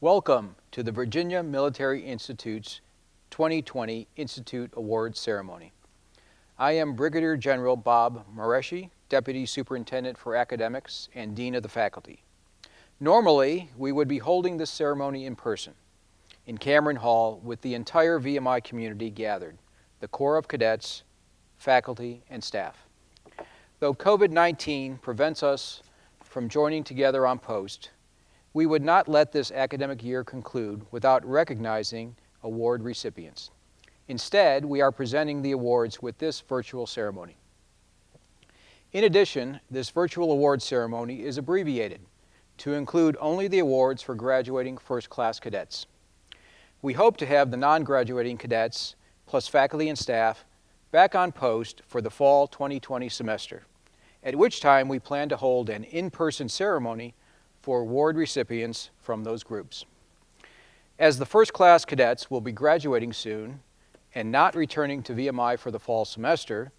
Welcome to the Virginia Military Institute's 2020 Institute Award Ceremony. I am Brigadier General Bob Moreschi, Deputy Superintendent for Academics and Dean of the Faculty. Normally, we would be holding this ceremony in person, in Cameron Hall, with the entire VMI community gathered, the Corps of Cadets, faculty, and staff. Though COVID-19 prevents us from joining together on post, we would not let this academic year conclude without recognizing award recipients. Instead, we are presenting the awards with this virtual ceremony. In addition, this virtual award ceremony is abbreviated to include only the awards for graduating first-class cadets. We hope to have the non-graduating cadets, plus faculty and staff, back on post for the fall 2020 semester, at which time we plan to hold an in-person ceremony for award recipients from those groups. As the first-class cadets will be graduating soon and not returning to VMI for the fall semester,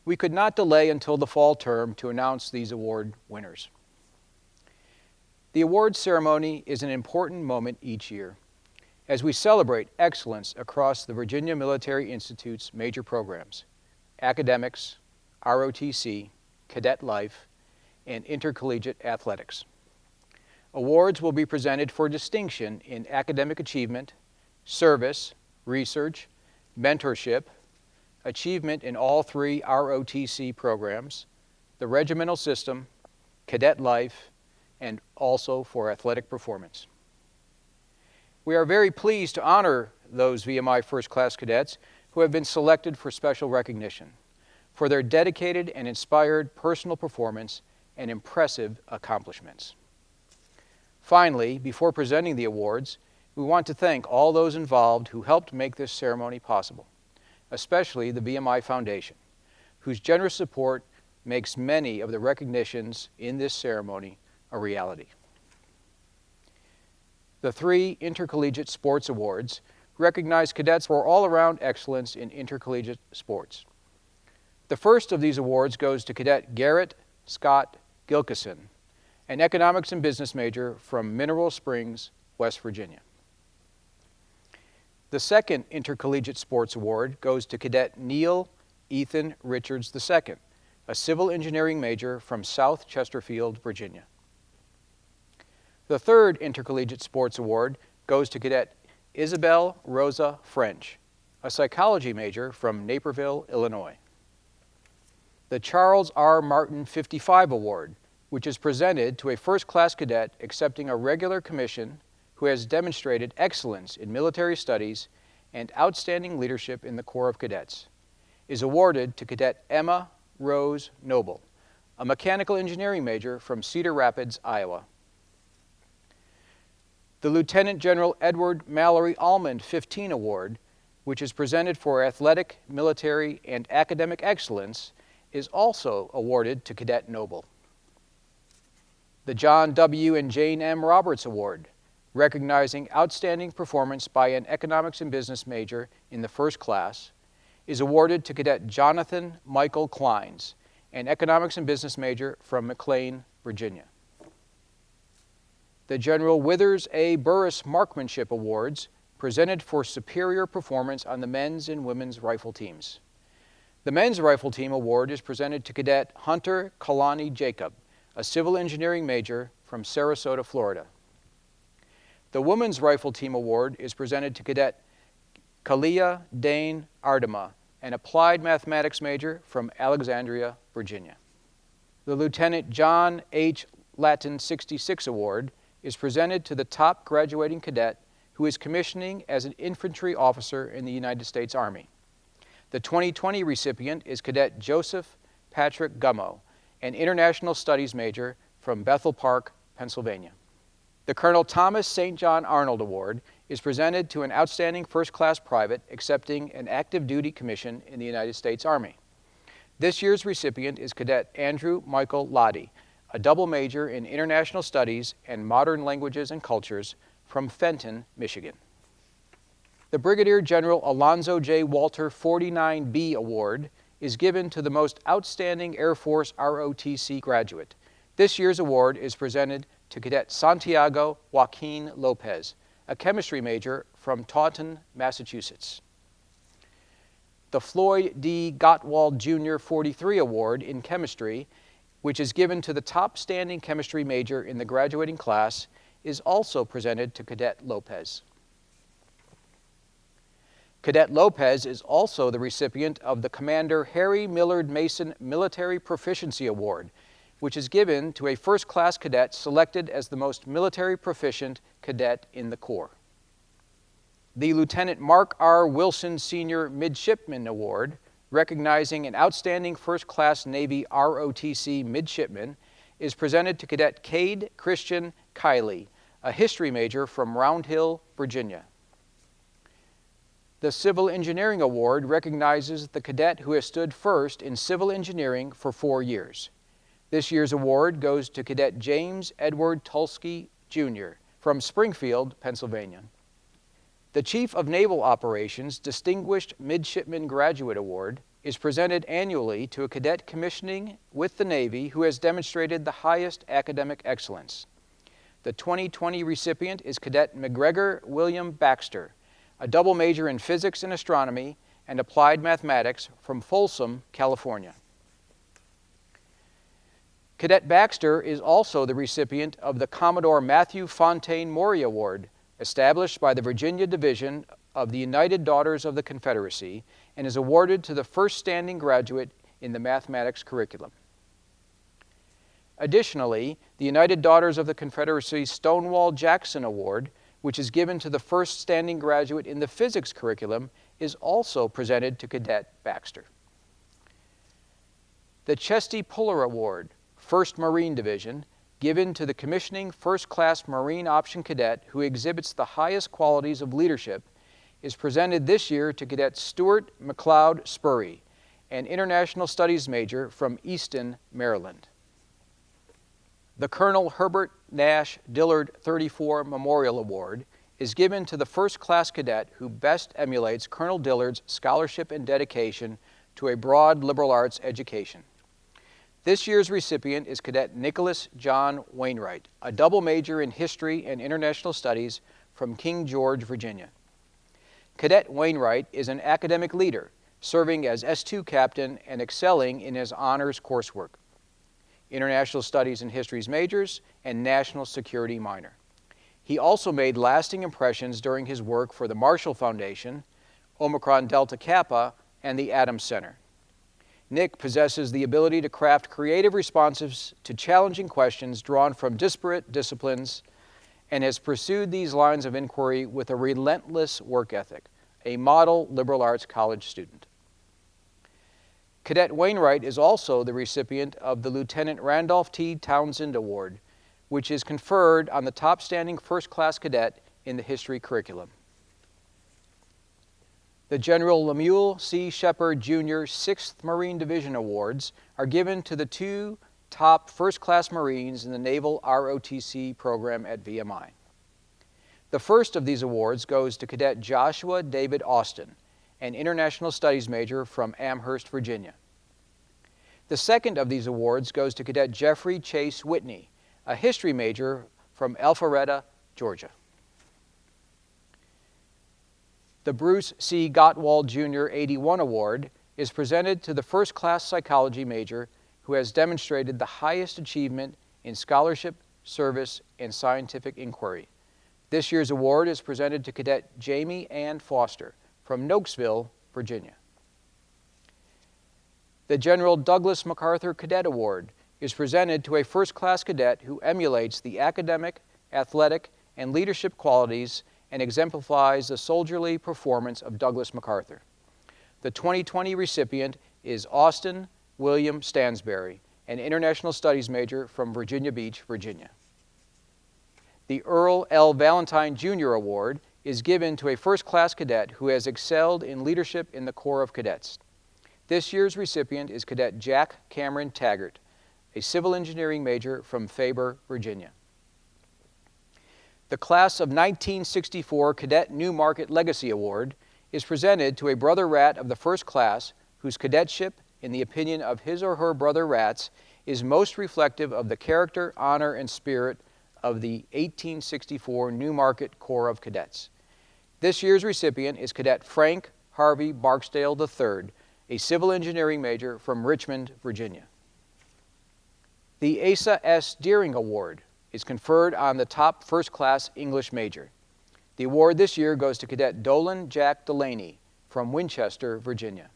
we could not delay until the fall term to announce these award winners. The award ceremony is an important moment each year as we celebrate excellence across the Virginia Military Institute's major programs: academics, ROTC, cadet life, and intercollegiate athletics. Awards will be presented for distinction in academic achievement, service, research, mentorship, achievement in all three ROTC programs, the regimental system, cadet life, and also for athletic performance. We are very pleased to honor those VMI first-class cadets who have been selected for special recognition for their dedicated and inspired personal performance and impressive accomplishments. Finally, before presenting the awards, we want to thank all those involved who helped make this ceremony possible, especially the VMI Foundation, whose generous support makes many of the recognitions in this ceremony a reality. The three Intercollegiate Sports Awards recognize cadets for all-around excellence in intercollegiate sports. The first of these awards goes to Cadet Garrett Scott Gilkison, an economics and business major from Mineral Springs, West Virginia. The second Intercollegiate Sports Award goes to Cadet Neil Ethan Richards II, a civil engineering major from South Chesterfield, Virginia. The third Intercollegiate Sports Award goes to Cadet Isabel Rosa French, a psychology major from Naperville, Illinois. The Charles R. Martin 55 Award, which is presented to a first-class cadet accepting a regular commission who has demonstrated excellence in military studies and outstanding leadership in the Corps of Cadets, is awarded to Cadet Emma Rose Noble, a mechanical engineering major from Cedar Rapids, Iowa. The Lieutenant General Edward Mallory Almond 15 Award, which is presented for athletic, military, and academic excellence, is also awarded to Cadet Noble. The John W. and Jane M. Roberts Award, recognizing outstanding performance by an economics and business major in the first class, is awarded to Cadet Jonathan Michael Kleins, an economics and business major from McLean, Virginia. The General Withers A. Burris Marksmanship Awards, presented for superior performance on the men's and women's rifle teams. The Men's Rifle Team Award is presented to Cadet Hunter Kalani Jacob, a civil engineering major from Sarasota, Florida. The Women's Rifle Team Award is presented to Cadet Kalia Dane Ardema, an applied mathematics major from Alexandria, Virginia. The Lieutenant John H. Latin 66 Award is presented to the top graduating cadet who is commissioning as an infantry officer in the United States Army. The 2020 recipient is Cadet Joseph Patrick Gummo, an international studies major from Bethel Park, Pennsylvania. The Colonel Thomas St. John Arnold Award is presented to an outstanding first-class private accepting an active duty commission in the United States Army. This year's recipient is Cadet Andrew Michael Lottie, a double major in international studies and modern languages and cultures from Fenton, Michigan. The Brigadier General Alonzo J. Walter 49B Award is given to the most outstanding Air Force ROTC graduate. This year's award is presented to Cadet Santiago Joaquin Lopez, a chemistry major from Taunton, Massachusetts. The Floyd D. Gottwald Jr. 43 Award in Chemistry, which is given to the top standing chemistry major in the graduating class, is also presented to Cadet Lopez. Cadet Lopez is also the recipient of the Commander Harry Millard Mason Military Proficiency Award, which is given to a first-class cadet selected as the most military proficient cadet in the Corps. The Lieutenant Mark R. Wilson Senior Midshipman Award, recognizing an outstanding first-class Navy ROTC midshipman, is presented to Cadet Cade Christian Kiley, a history major from Round Hill, Virginia. The Civil Engineering Award recognizes the cadet who has stood first in civil engineering for 4 years. This year's award goes to Cadet James Edward Tulsky, Jr. from Springfield, Pennsylvania. The Chief of Naval Operations Distinguished Midshipman Graduate Award is presented annually to a cadet commissioning with the Navy who has demonstrated the highest academic excellence. The 2020 recipient is Cadet McGregor William Baxter, a double major in physics and astronomy and applied mathematics from Folsom, California. Cadet Baxter is also the recipient of the Commodore Matthew Fontaine Maury Award, established by the Virginia Division of the United Daughters of the Confederacy, and is awarded to the first standing graduate in the mathematics curriculum. Additionally, the United Daughters of the Confederacy Stonewall Jackson Award, which is given to the first standing graduate in the physics curriculum, is also presented to Cadet Baxter. The Chesty Puller Award, 1st Marine Division, given to the commissioning first-class Marine Option Cadet who exhibits the highest qualities of leadership, is presented this year to Cadet Stuart McLeod Spurry, an International Studies major from Easton, Maryland. The Colonel Herbert Nash Dillard 34 Memorial Award is given to the first-class cadet who best emulates Colonel Dillard's scholarship and dedication to a broad liberal arts education. This year's recipient is Cadet Nicholas John Wainwright, a double major in History and International Studies from King George, Virginia. Cadet Wainwright is an academic leader, serving as S2 captain and excelling in his honors coursework, International Studies and Histories majors, and National Security minor. He also made lasting impressions during his work for the Marshall Foundation, Omicron Delta Kappa, and the Adams Center. Nick possesses the ability to craft creative responses to challenging questions drawn from disparate disciplines and has pursued these lines of inquiry with a relentless work ethic, a model liberal arts college student. Cadet Wainwright is also the recipient of the Lieutenant Randolph T. Townsend Award, which is conferred on the top standing first-class cadet in the history curriculum. The General Lemuel C. Shepard Jr. 6th Marine Division Awards are given to the 2 top first-class Marines in the Naval ROTC program at VMI. The first of these awards goes to Cadet Joshua David Austin, an International Studies major from Amherst, Virginia. The second of these awards goes to Cadet Jeffrey Chase Whitney, a history major from Alpharetta, Georgia. The Bruce C. Gottwald Jr. 81 Award is presented to the first-class psychology major who has demonstrated the highest achievement in scholarship, service, and scientific inquiry. This year's award is presented to Cadet Jamie Ann Foster from Nokesville, Virginia. The General Douglas MacArthur Cadet Award is presented to a first-class cadet who emulates the academic, athletic, and leadership qualities and exemplifies the soldierly performance of Douglas MacArthur. The 2020 recipient is Austin William Stansberry, an International Studies major from Virginia Beach, Virginia. The Earl L. Valentine Jr. Award is given to a first-class cadet who has excelled in leadership in the Corps of Cadets. This year's recipient is Cadet Jack Cameron Taggart, a civil engineering major from Faber, Virginia. The Class of 1964 Cadet Newmarket Legacy Award is presented to a brother rat of the first class whose cadetship, in the opinion of his or her brother rats, is most reflective of the character, honor, and spirit of the 1864 Newmarket Corps of Cadets. This year's recipient is Cadet Frank Harvey Barksdale III, a civil engineering major from Richmond, Virginia. The Asa S Deering Award is conferred on the top first-class English major. The award this year goes to Cadet Dolan Jack Delaney from Winchester, Virginia.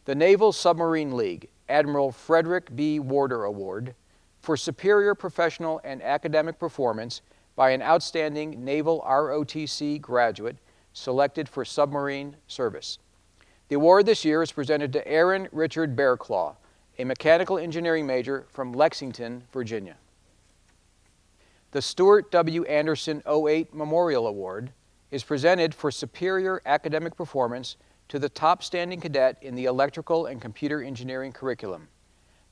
The Naval Submarine League Admiral Frederick B. Warder Award for superior professional and academic performance by an outstanding Naval ROTC graduate selected for submarine service. The award this year is presented to Aaron Richard Bearclaw, a mechanical engineering major from Lexington, Virginia. The Stuart W. Anderson 08 Memorial Award is presented for superior academic performance to the top standing cadet in the electrical and computer engineering curriculum.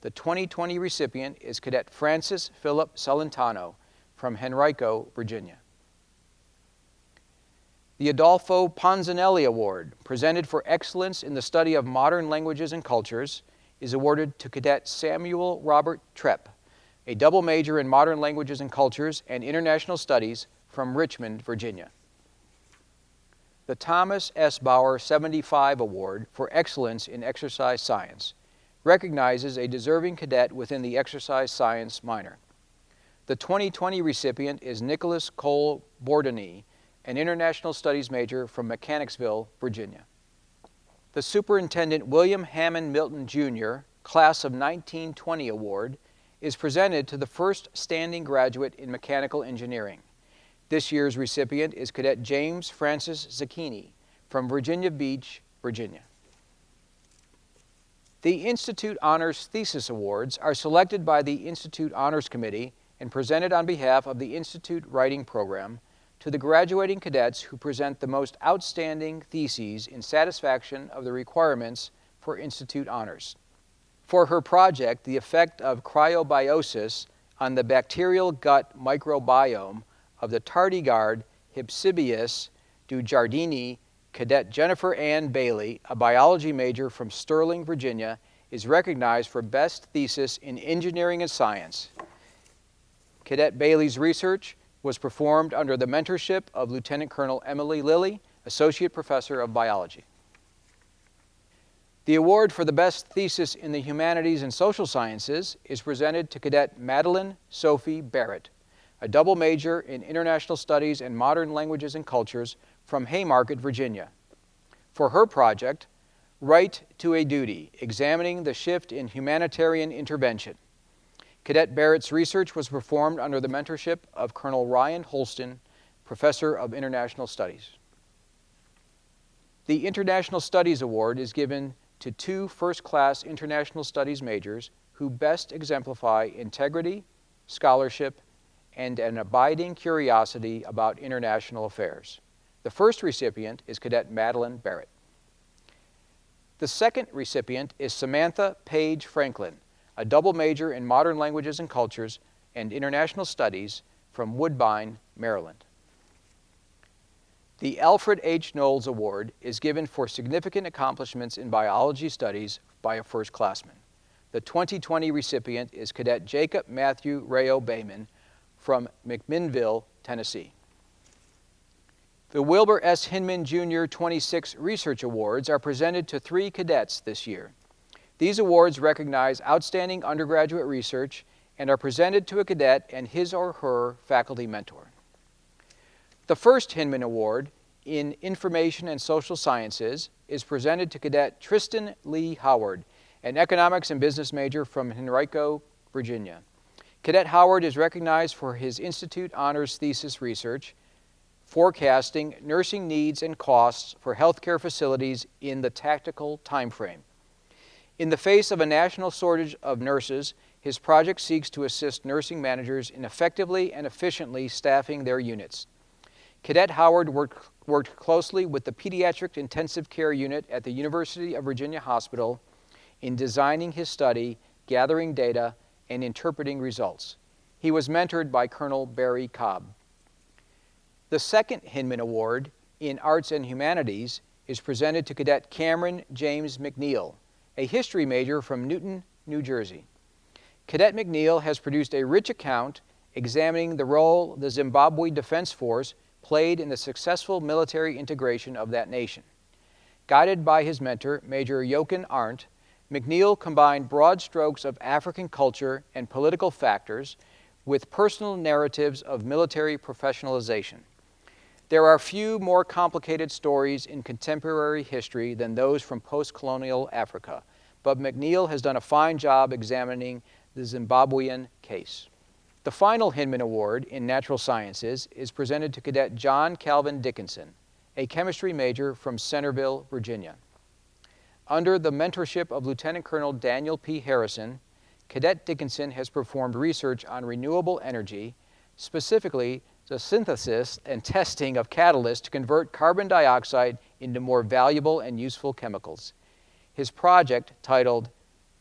The 2020 recipient is Cadet Francis Philip Celentano from Henrico, Virginia. The Adolfo Ponzanelli Award, presented for excellence in the study of modern languages and cultures, is awarded to Cadet Samuel Robert Trepp, a double major in modern languages and cultures and international studies from Richmond, Virginia. The Thomas S. Bauer 75 Award for excellence in exercise science recognizes a deserving cadet within the exercise science minor. The 2020 recipient is Nicholas Cole Bordeny, an international studies major from Mechanicsville, Virginia. The Superintendent William Hammond Milton, Jr. Class of 1920 Award is presented to the first standing graduate in mechanical engineering. This year's recipient is Cadet James Francis Zucchini from Virginia Beach, Virginia. The Institute Honors Thesis Awards are selected by the Institute Honors Committee and presented on behalf of the Institute Writing Program to the graduating cadets who present the most outstanding theses in satisfaction of the requirements for Institute Honors. For her project, The Effect of Cryobiosis on the Bacterial Gut Microbiome of the Tardigrade Hypsibius du Giardini, Cadet Jennifer Ann Bailey, a biology major from Sterling, Virginia, is recognized for Best Thesis in Engineering and Science. Cadet Bailey's research was performed under the mentorship of Lieutenant Colonel Emily Lilly, Associate Professor of Biology. The award for the Best Thesis in the Humanities and Social Sciences is presented to Cadet Madeline Sophie Barrett, a double major in International Studies and Modern Languages and Cultures from Haymarket, Virginia. For her project, Right to a Duty, Examining the Shift in Humanitarian Intervention. Cadet Barrett's research was performed under the mentorship of Colonel Ryan Holston, Professor of International Studies. The International Studies Award is given to two first-class international studies majors who best exemplify integrity, scholarship, and an abiding curiosity about international affairs. The first recipient is Cadet Madeline Barrett. The second recipient is Samantha Page Franklin, a double major in Modern Languages and Cultures and International Studies from Woodbine, Maryland. The Alfred H. Knowles Award is given for significant accomplishments in biology studies by a first-classman. The 2020 recipient is Cadet Jacob Matthew Rayo Bayman from McMinnville, Tennessee. The Wilbur S. Hinman Jr. 26 Research Awards are presented to 3 cadets this year. These awards recognize outstanding undergraduate research and are presented to a cadet and his or her faculty mentor. The first Hinman Award in Information and Social Sciences is presented to Cadet Tristan Lee Howard, an economics and business major from Henrico, Virginia. Cadet Howard is recognized for his Institute Honors Thesis research, forecasting nursing needs and costs for healthcare facilities in the tactical timeframe. In the face of a national shortage of nurses, his project seeks to assist nursing managers in effectively and efficiently staffing their units. Cadet Howard worked closely with the Pediatric Intensive Care Unit at the University of Virginia Hospital in designing his study, gathering data, and interpreting results. He was mentored by Colonel Barry Cobb. The second Hinman Award in Arts and Humanities is presented to Cadet Cameron James Mcneill, a history major from Newton, New Jersey. Cadet Mcneill has produced a rich account examining the role the Zimbabwe Defense Force played in the successful military integration of that nation. Guided by his mentor, Major Jochen Arndt, Mcneill combined broad strokes of African culture and political factors with personal narratives of military professionalization. There are few more complicated stories in contemporary history than those from post-colonial Africa, but Mcneill has done a fine job examining the Zimbabwean case. The final Hinman Award in Natural Sciences is presented to Cadet John Calvin Dickinson, a chemistry major from Centerville, Virginia. Under the mentorship of Lieutenant Colonel Daniel P. Harrison, Cadet Dickinson has performed research on renewable energy, specifically the synthesis and testing of catalysts to convert carbon dioxide into more valuable and useful chemicals. His project, titled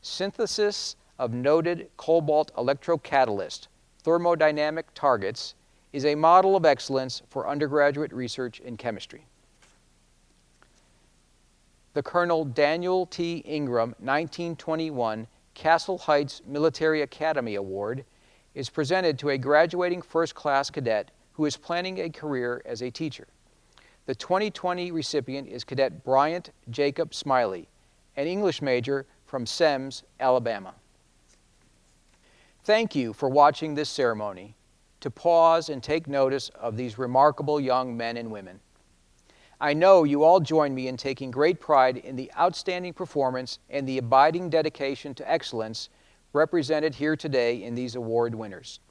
Synthesis of Noted Cobalt Electrocatalyst, Thermodynamic Targets, is a model of excellence for undergraduate research in chemistry. The Colonel Daniel T. Ingraham 1921 Castle Heights Military Academy Award is presented to a graduating first-class cadet who is planning a career as a teacher. The 2020 recipient is Cadet Bryant Jacob Smiley, an English major from Semmes, Alabama. Thank you for watching this ceremony. To pause and take notice of these remarkable young men and women. I know you all join me in taking great pride in the outstanding performance and the abiding dedication to excellence represented here today in these award winners.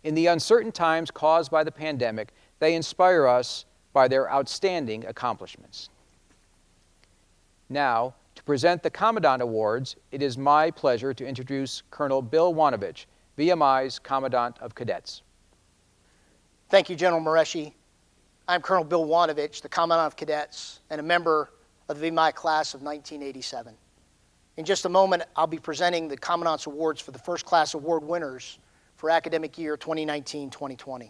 In the uncertain times caused by the pandemic, they inspire us by their outstanding accomplishments. Now, to present the Commandant Awards, it is my pleasure to introduce Colonel Bill Wanovich, VMI's Commandant of Cadets. Thank you, General Moreschi. I'm Colonel Bill Wanovich, the Commandant of Cadets, and a member of the VMI class of 1987. In just a moment, I'll be presenting the Commandant's Awards for the first class award winners for academic year 2019-2020.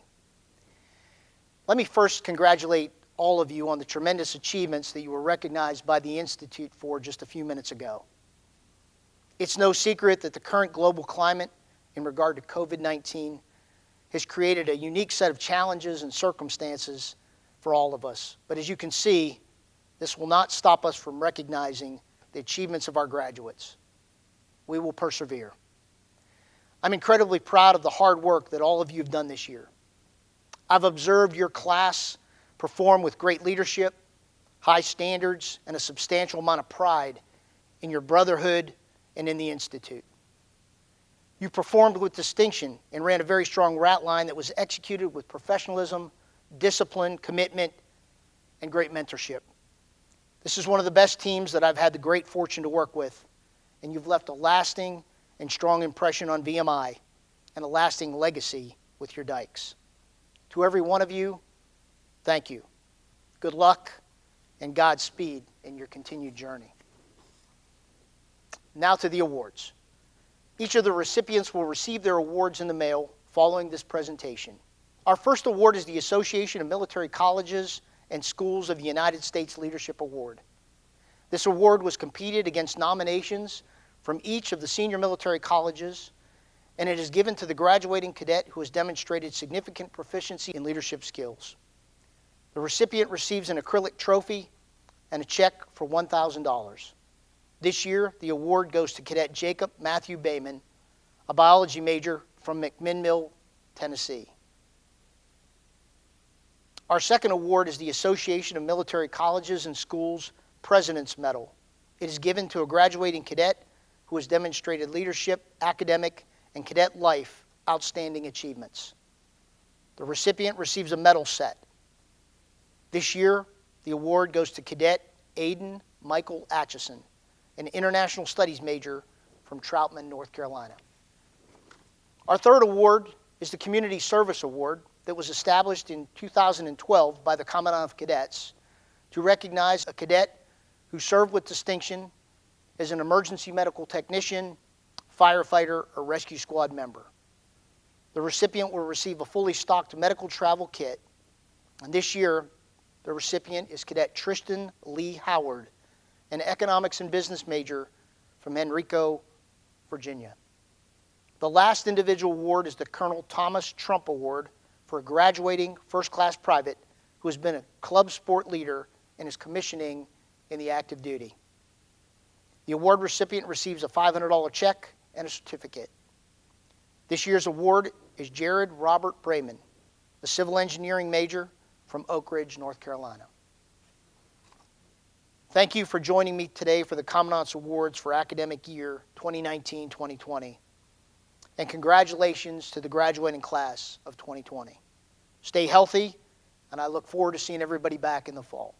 Let me first congratulate all of you on the tremendous achievements that you were recognized by the Institute for just a few minutes ago. It's no secret that the current global climate in regard to COVID-19 has created a unique set of challenges and circumstances for all of us. But as you can see, this will not stop us from recognizing the achievements of our graduates. We will persevere. I'm incredibly proud of the hard work that all of you have done this year. I've observed your class perform with great leadership, high standards, and a substantial amount of pride in your brotherhood and in the Institute. You performed with distinction and ran a very strong rat line that was executed with professionalism, discipline, commitment, and great mentorship. This is one of the best teams that I've had the great fortune to work with, and you've left a lasting and strong impression on VMI and a lasting legacy with your dikes. To every one of you, thank you. Good luck and Godspeed in your continued journey. Now to the awards. Each of the recipients will receive their awards in the mail following this presentation. Our first award is the Association of Military Colleges and Schools of the United States Leadership Award. This award was competed against nominations from each of the senior military colleges, and it is given to the graduating cadet who has demonstrated significant proficiency in leadership skills. The recipient receives an acrylic trophy and a check for $1,000. This year, the award goes to Cadet Jacob Matthew Bayman, a biology major from Mcneill, Tennessee. Our second award is the Association of Military Colleges and Schools President's Medal. It is given to a graduating cadet who has demonstrated leadership, academic, and cadet life outstanding achievements. The recipient receives a medal set. This year, the award goes to Cadet Aiden Michael Atchison, an international studies major from Troutman, North Carolina. Our third award is the Community Service Award that was established in 2012 by the Commandant of Cadets to recognize a cadet who served with distinction as an emergency medical technician, firefighter, or rescue squad member. The recipient will receive a fully stocked medical travel kit, and this year the recipient is Cadet Tristan Lee Howard, an economics and business major from Henrico, Virginia. The last individual award is the Colonel Thomas Trump Award for a graduating first-class private who has been a club sport leader and is commissioning in the active duty. The award recipient receives a $500 check and a certificate. This year's award is Jared Robert Brayman, a civil engineering major from Oak Ridge, North Carolina. Thank you for joining me today for the Commandant's Awards for academic year 2019-2020. And congratulations to the graduating class of 2020. Stay healthy, and I look forward to seeing everybody back in the fall.